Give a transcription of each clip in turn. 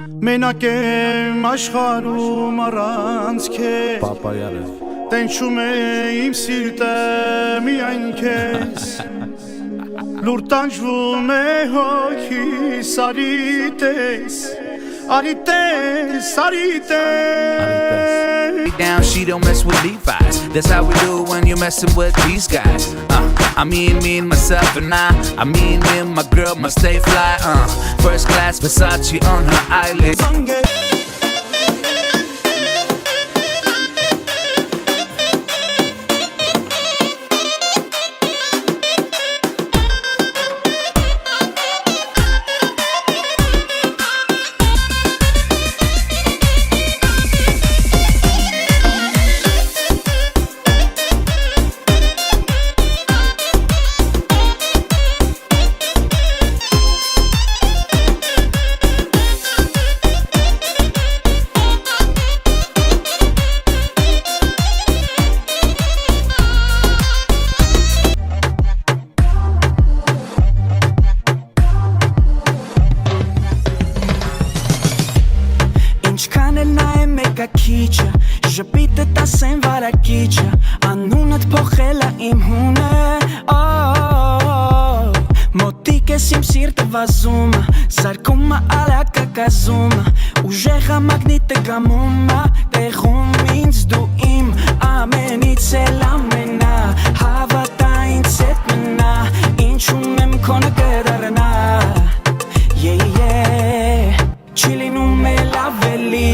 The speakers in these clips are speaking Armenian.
Մենակ եմ աշխարհում առանց քեզ Պապայանը Տենչում է իմ սիրտը միայն քեզ Լուր տանջվում է հոգիս արիտես Arites Down, she don't mess with Levi's. That's how we do when you're messing with these guys. I mean me and myself and I mean me and my girl must stay fly. First class Versace on her eyelids. Ինչքան էլ նայեմ մեկա քիչը Ժպիտը տասեն վարակիչը Անունդ փոխելա իմ հունը Մոտիկ ես իմ սիրտը վազումը Սարկումը արակա կազումը Ուժեղա մագնիտը գամումը Տեղում ինձ դու իմ ամենից էլ ամենա Հավատա ինձ հետ մնա Ինչում եմ քոնը կդառնա Չի լինում էլ ավելի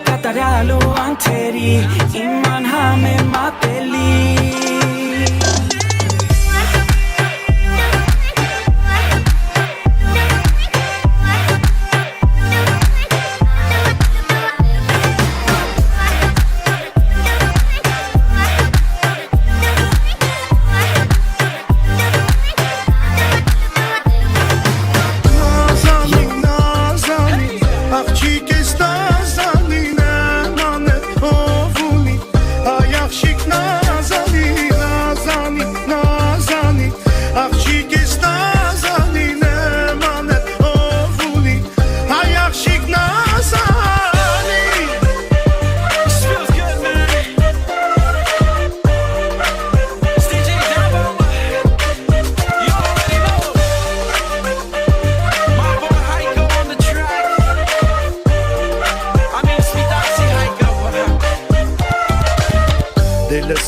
Կատարյալ ու անթերի Իմ անհամեմատելի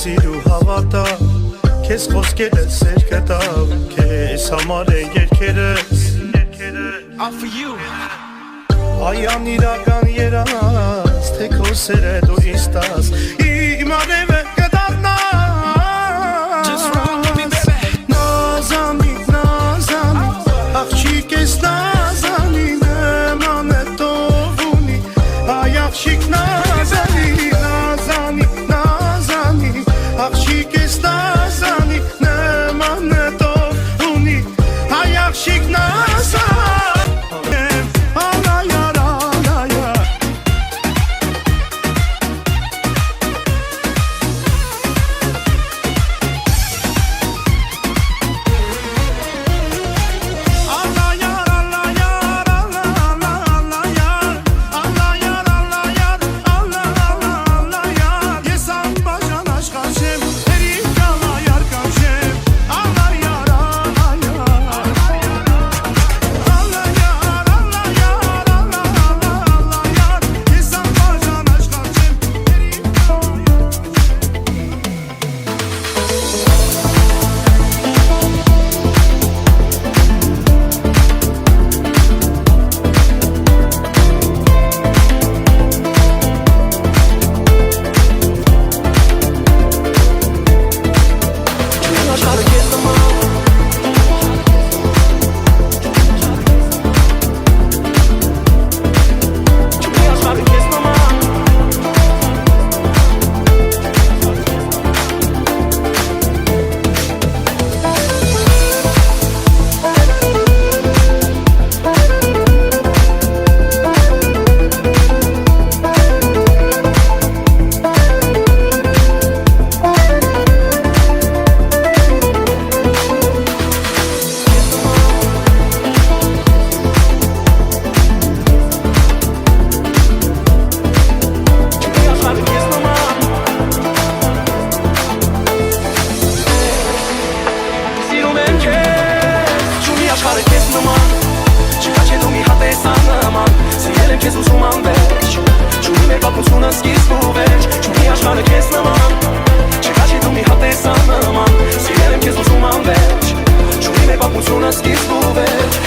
Սիրու հավատա Քեզ խոսքերը սեր կտավ Քեզ համար է երկերս All for you Այան իրական երաս Թե քո սերը դու ինձ տաս Իմ արևը կդառնաս Նազանի, նազանի Աղջիկ ես նազանի Նման է տով ունի Այ աղջիկ նազանի Նազանի, նազանի Աղջիկ ես նազանի Նման է տով ունի Այ աղջիկ նազանի աշխարհը քեզ նման Չկա չէ դու մի հատ ես աննման Սիրել եմ քեզ ուզում անվերջ Չունի մեր պատմությունը սկիզբ ու վերջ Չունի աշխարհը քեզ նման Չկա չէ դու մի հատ ես աննման Սիրել եմ քեզ ուզում անվերջ Չունի մեր պատմությունը սկիզբ ու վերջ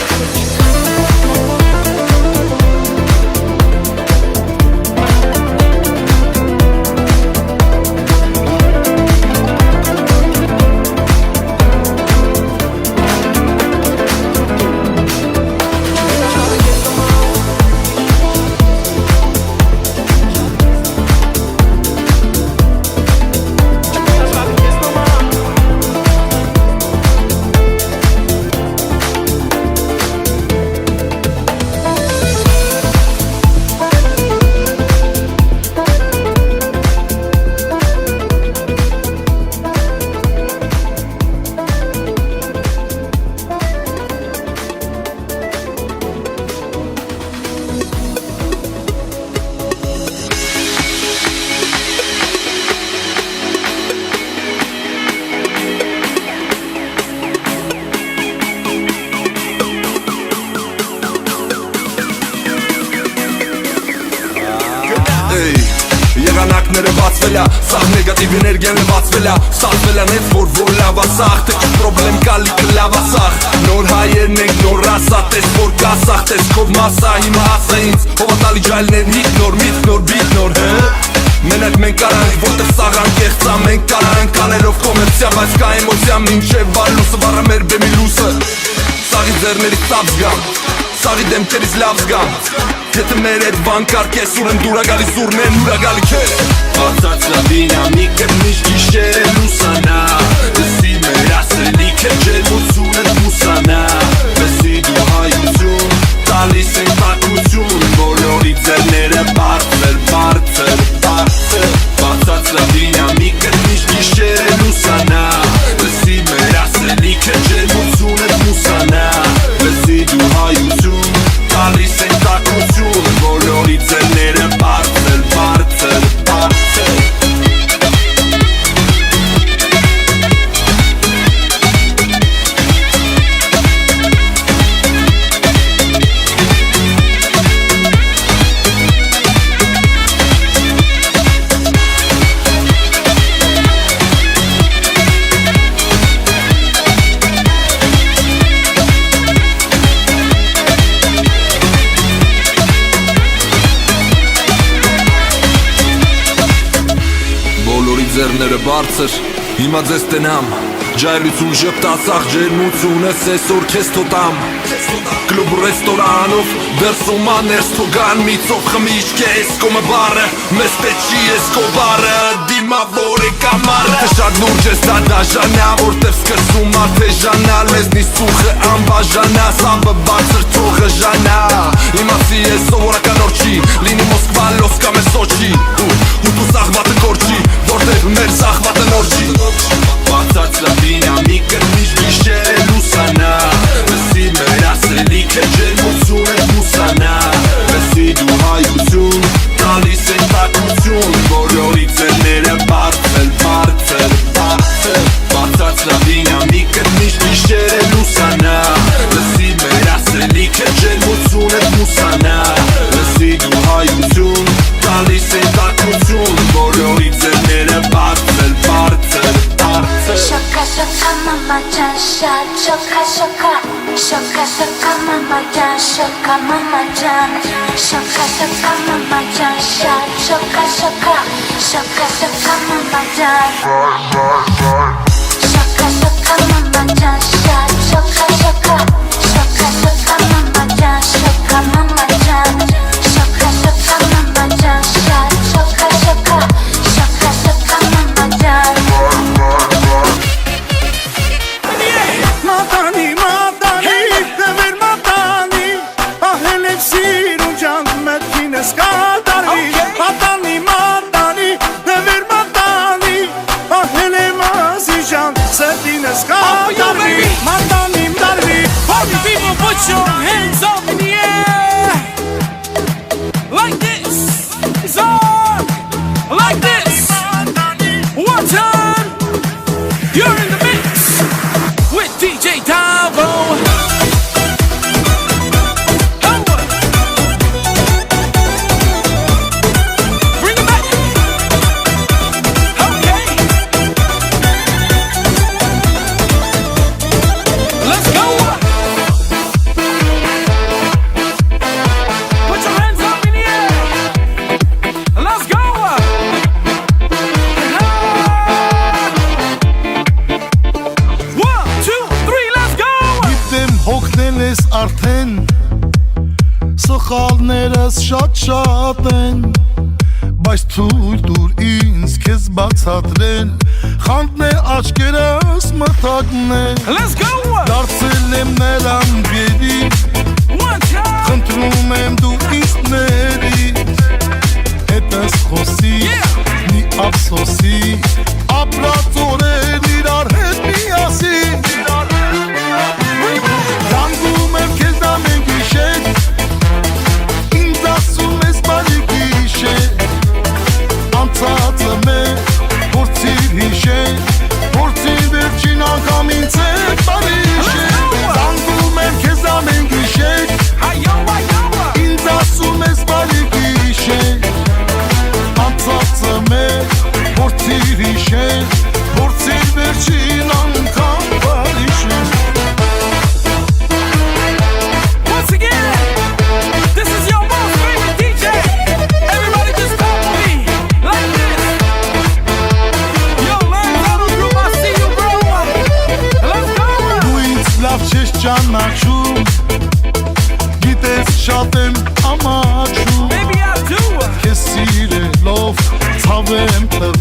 Եղանակները բացվելա, սաղ նեգատիվ էներգիան լվացվելա Ստացվելա նեծ, որ լավա սաղ, թե ինչ պրոբլեմ կալիքը լավա սաղ Նոր հայերն ենք, նոր ասա, տես որ կա սաղ, տես կով մասա Հիմա ասա ինձ, հովատալի ջայլներ, հիտ նոր, միտ նոր, բիտ նոր, Մենակ մենք կարանք, որտեղ սաղան կեղծա, մենք կարանք Կանելով կոմերցիա, բայց կա էմոցիա, մինչև վալուսը, վառը մեր բեմի լուսը Սաղի ձերներից ծապ զգամ, սաղի դեմքերից լավ զգամ Եթե մեր էդ բան կարկես ուրեն դուրա գալիս ուրնեն ուրա գալի քեզ Բացած լավինամիկը միշտ գիշեր է լուսանա Դսի մեր ասելիքը ջերմությունը մուսանա Բեսի դու հայություն, տալիս են տակություն Բոլորի ձերները բարձր, բարձր, բարձր Բացած լավինամիկը միշտ գիշեր է լուսանա Դսի մեր ասելիքը ջերմությունը մուսանա Բեսի դու հայություն, տալիս են տակություն Բոլորի ձերները բարձր, բարձր, բարձր ձերները բարձր, հիմա ձեզ տնամ Ջայրություն ժպտասախ ջերմությունս այսօր քեզ թոտամ Կլուբ ռեստորանով դրսում աներս թոգան միծով խմիչ կես կոմը բարը մեզ պետքի ես կոբարը դիմավոր է կամարը Թե շատ լուրջ ես դա դաժանա որտև սկսում արտեժանա լեզնիս ծուխը անբաժանա սամբը բարձր թողը ժանա Իմացի ես սովորական օրջի լինի Մոսկվա լոս կամ է Սոչի ու դու սաղվատը կորչի որտև մեր սաղվատը նորջի Բացած լավինամիկը միշտ գիշեր է լուսանա Լսի մեր ասելիքը ջերմություն է մուսանա Լսի դու հայություն, տալիս են տակություն Բոլորի ձերները բարձր, բարձր, բարձր Բացած լավինամիկը միշտ գիշեր է լուսանա Լսի մեր ասելիքը ջերմություն է մուսանա Լսի դու հայություն, տալիս են տակություն Բոլորի ձերները բարձր, բարձր, բարձր Շոկա, շոկա, մամա ջան, շատ շոկա, շոկա Շոկա, շոկա, մամա ջան, շոկա, մամա ջան Շոկա, շոկա, մամա ջան, շատ շոկա, շոկա Շոկա, շոկա, մամա ջան Շոկա, շոկա, մամա ջան, շատ շոկա, շոկա Շոկա, շոկա, մամա ջան, շոկա, մամա ջան Շոկա, շոկա, մամա ջան, շատ շոկա, շոկա Շոկա, շոկա, մամա ջան Մատանի, մատանի, դվեր մատանի Ահել եք սիրում ջան, մետքին ես կատարվի Մատանի, մատանի, դվեր մատանի Ահել եմ ասի ջան, սետին ես կատարվի Մատանի, մտարվի Party people, put your hands up in the air Like this, it's on Like this, one time You're in the mix with DJ Tavo Գիտես արդեն սխալներս շատ են Բայց թույլ տուր ինձ քեզ բացատրել Խանդն է աչքերս մթագնել Let's go! Դարձել եմ նրան գերի One time! Խնդրում եմ դու ինձ ների Հետս խոսի մի ափսոսի Ապրած օրեր իրար հետ միասին Զանգում եմ քեզ ամեն գիշեր Ինձ ասում ես բարի գիշեր Անցածը մեր փորձիր հիշել Փորձիր վերջին անգամ ինձ հետ բարի հիշել Զանգում եմ քեզ ամեն գիշեր Ինձ ասում ես բարի գիշեր Անցածը մեր փորձիր հիշել Փորձիր վերջին անգամ բարի հիշել Once again, this is your most favorite DJ. Everybody just clap for me, like this. Yo, learn how to group, I see you, bro. Let's go. Դու ինձ լավ չես ճանաչում Գիտես շատ եմ ամաչում Maybe I do. Քեզ սիրելով ցավ եմ տվել